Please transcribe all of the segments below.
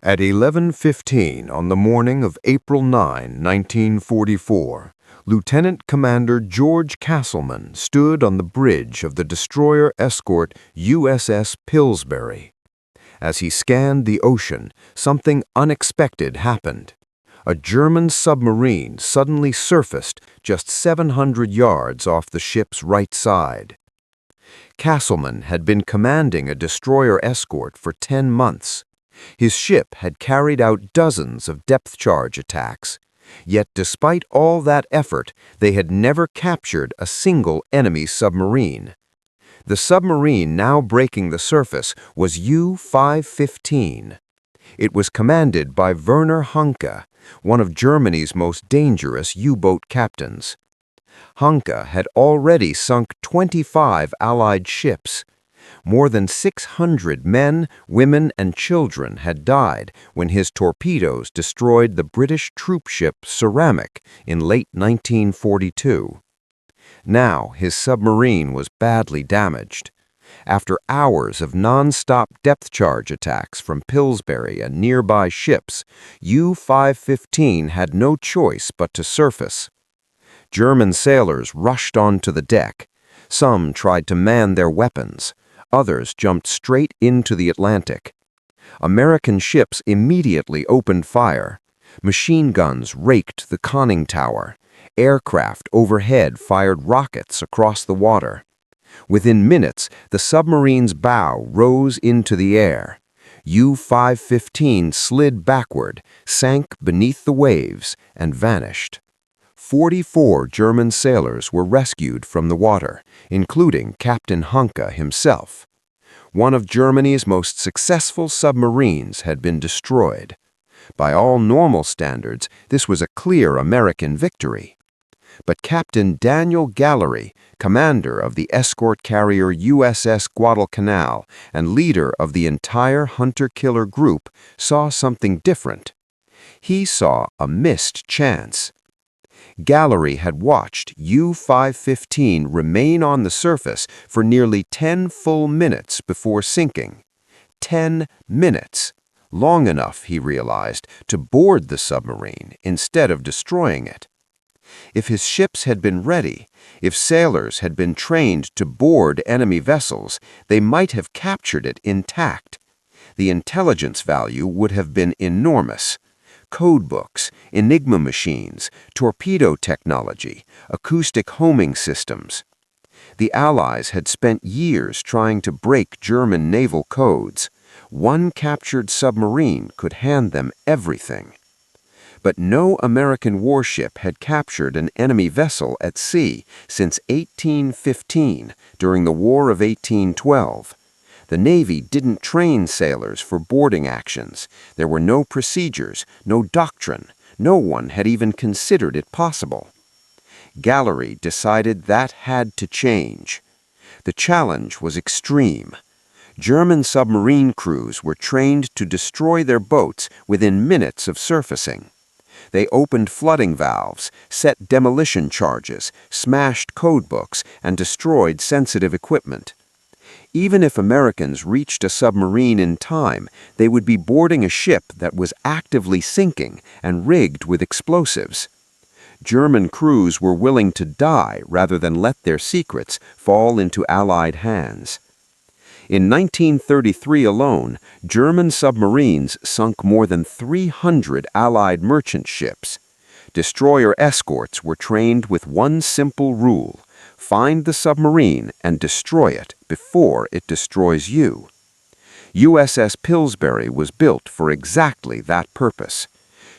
At 11:15 on the morning of April 9, 1944, Lieutenant Commander George Castleman stood on the bridge of the destroyer escort USS Pillsbury. As he scanned the ocean, something unexpected happened. A German submarine suddenly surfaced just 700 yards off the ship's right side. Castleman had been commanding a destroyer escort for 10 months. His ship had carried out dozens of depth-charge attacks. Yet despite all that effort, they had never captured a single enemy submarine. The submarine now breaking the surface was U-515. It was commanded by Werner Hanke, one of Germany's most dangerous U-boat captains. Hanke had already sunk 25 Allied ships. More than 600 men, women, and children had died when his torpedoes destroyed the British troop ship Ceramic in late 1942. Now his submarine was badly damaged. After hours of non-stop depth-charge attacks from Pillsbury and nearby ships, U-515 had no choice but to surface. German sailors rushed onto the deck. Some tried to man their weapons. Others jumped straight into the Atlantic. American ships immediately opened fire. Machine guns raked the conning tower. Aircraft overhead fired rockets across the water. Within minutes, the submarine's bow rose into the air. U-515 slid backward, sank beneath the waves, and vanished. 44 German sailors were rescued from the water, including Captain Hanke himself. One of Germany's most successful submarines had been destroyed. By all normal standards, this was a clear American victory. But Captain Daniel Gallery, commander of the escort carrier USS Guadalcanal and leader of the entire hunter-killer group, saw something different. He saw a missed chance. Gallery had watched U-515 remain on the surface for nearly 10 full minutes before sinking. 10 minutes. Long enough, he realized, to board the submarine instead of destroying it. If his ships had been ready, if sailors had been trained to board enemy vessels, they might have captured it intact. The intelligence value would have been enormous. Codebooks, Enigma machines, torpedo technology, acoustic homing systems. The Allies had spent years trying to break German naval codes. One captured submarine could hand them everything. But no American warship had captured an enemy vessel at sea since 1815, during the War of 1812. The Navy didn't train sailors for boarding actions. There were no procedures, no doctrine. No one had even considered it possible. Gallery decided that had to change. The challenge was extreme. German submarine crews were trained to destroy their boats within minutes of surfacing. They opened flooding valves, set demolition charges, smashed codebooks, and destroyed sensitive equipment. Even if Americans reached a submarine in time, they would be boarding a ship that was actively sinking and rigged with explosives. German crews were willing to die rather than let their secrets fall into Allied hands. In 1933 alone, German submarines sunk more than 300 Allied merchant ships. Destroyer escorts were trained with one simple rule: find the submarine and destroy it before it destroys you. USS Pillsbury was built for exactly that purpose.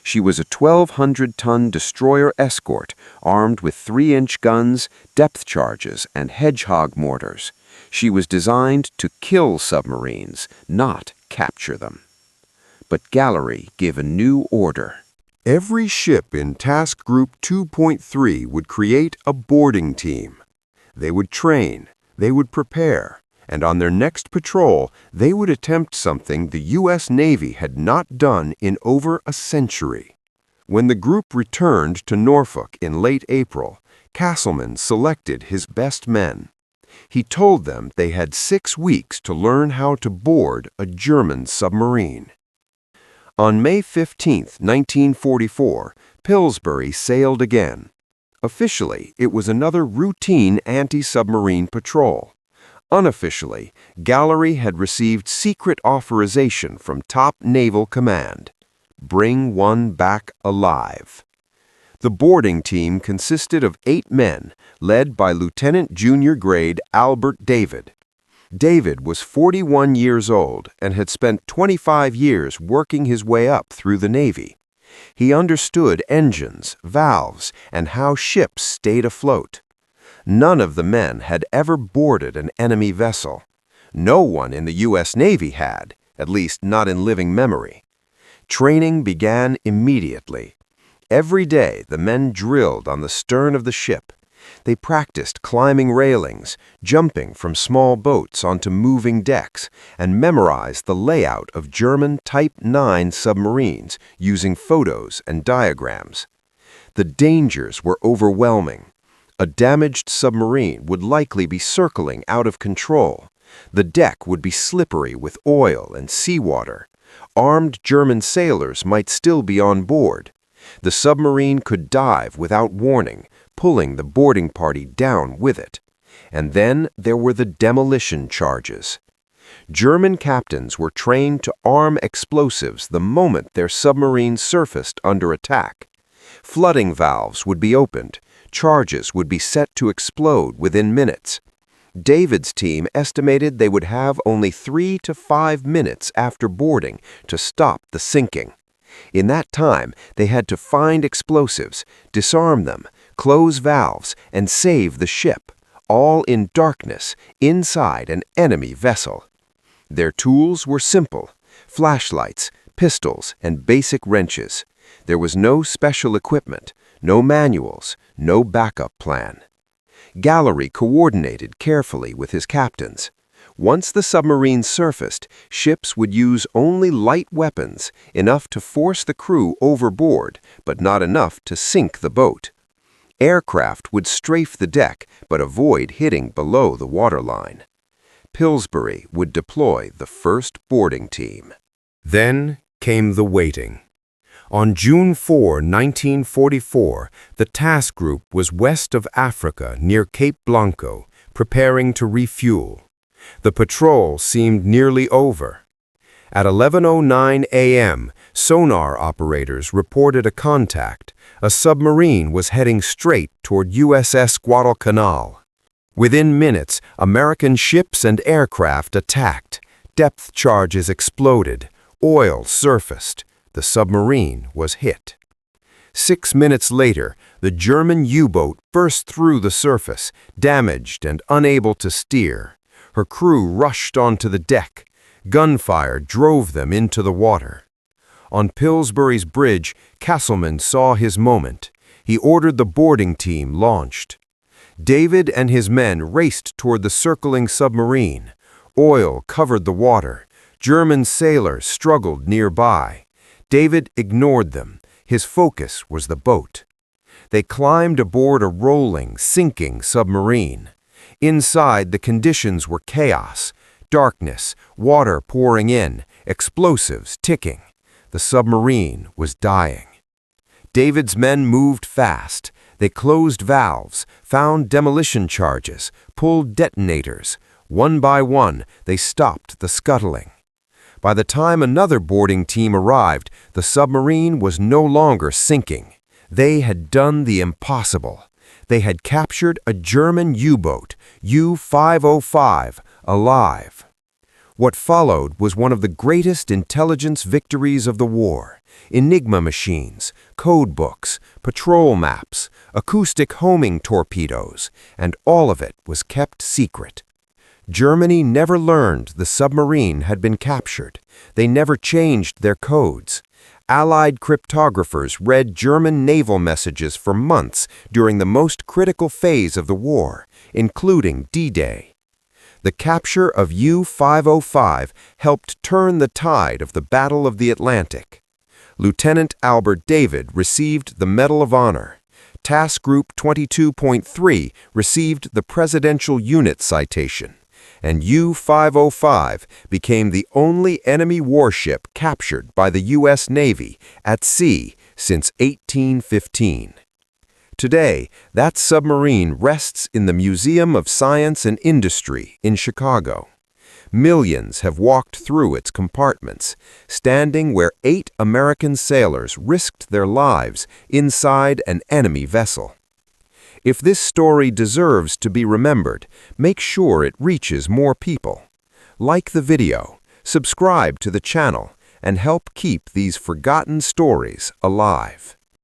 She was a 1,200-ton destroyer escort armed with 3-inch guns, depth charges, and hedgehog mortars. She was designed to kill submarines, not capture them. But Gallery gave a new order. Every ship in Task Group 2.3 would create a boarding team. They would train, they would prepare, and on their next patrol, they would attempt something the U.S. Navy had not done in over a century. When the group returned to Norfolk in late April, Castleman selected his best men. He told them they had 6 weeks to learn how to board a German submarine. On May 15, 1944, Pillsbury sailed again. Officially, it was another routine anti-submarine patrol. Unofficially, Gallery had received secret authorization from top naval command. Bring one back alive. The boarding team consisted of 8 men, led by Lieutenant Junior Grade Albert David. David was 41 years old and had spent 25 years working his way up through the Navy. He understood engines, valves, and how ships stayed afloat. None of the men had ever boarded an enemy vessel. No one in the U.S. Navy had, at least not in living memory. Training began immediately. Every day the men drilled on the stern of the ship. They practiced climbing railings, jumping from small boats onto moving decks, and memorized the layout of German Type 9 submarines using photos and diagrams. The dangers were overwhelming. A damaged submarine would likely be circling out of control. The deck would be slippery with oil and seawater. Armed German sailors might still be on board. The submarine could dive without warning, pulling the boarding party down with it. And then there were the demolition charges. German captains were trained to arm explosives the moment their submarine surfaced under attack. Flooding valves would be opened. Charges would be set to explode within minutes. David's team estimated they would have only 3 to 5 minutes after boarding to stop the sinking. In that time, they had to find explosives, disarm them, close valves, and save the ship, all in darkness, inside an enemy vessel. Their tools were simple: flashlights, pistols, and basic wrenches. There was no special equipment, no manuals, no backup plan. Gallery coordinated carefully with his captains. Once the submarine surfaced, ships would use only light weapons, enough to force the crew overboard, but not enough to sink the boat. Aircraft would strafe the deck, but avoid hitting below the waterline. Pillsbury would deploy the first boarding team. Then came the waiting. On June 4, 1944, the task group was west of Africa near Cape Blanco, preparing to refuel. The patrol seemed nearly over. At 11:09 a.m., sonar operators reported a contact. A submarine was heading straight toward USS Guadalcanal. Within minutes, American ships and aircraft attacked. Depth charges exploded. Oil surfaced. The submarine was hit. 6 minutes later, the German U-boat burst through the surface, damaged and unable to steer. Her crew rushed onto the deck. Gunfire drove them into the water. On Pillsbury's bridge, Castleman saw his moment. He ordered the boarding team launched. David and his men raced toward the circling submarine. Oil covered the water. German sailors struggled nearby. David ignored them. His focus was the boat. They climbed aboard a rolling, sinking submarine. Inside, the conditions were chaos. Darkness, water pouring in, explosives ticking. The submarine was dying. David's men moved fast. They closed valves, found demolition charges, pulled detonators. One by one, they stopped the scuttling. By the time another boarding team arrived, the submarine was no longer sinking. They had done the impossible. They had captured a German U-boat, U-505, alive. What followed was one of the greatest intelligence victories of the war. Enigma machines, code books, patrol maps, acoustic homing torpedoes, and all of it was kept secret. Germany never learned the submarine had been captured. They never changed their codes. Allied cryptographers read German naval messages for months during the most critical phase of the war, including D-Day. The capture of U-505 helped turn the tide of the Battle of the Atlantic. Lieutenant Albert David received the Medal of Honor. Task Group 22.3 received the Presidential Unit Citation. and U-505 became the only enemy warship captured by the U.S. Navy at sea since 1815. Today, that submarine rests in the Museum of Science and Industry in Chicago. Millions have walked through its compartments, standing where 8 American sailors risked their lives inside an enemy vessel. If this story deserves to be remembered, make sure it reaches more people. Like the video, subscribe to the channel, and help keep these forgotten stories alive.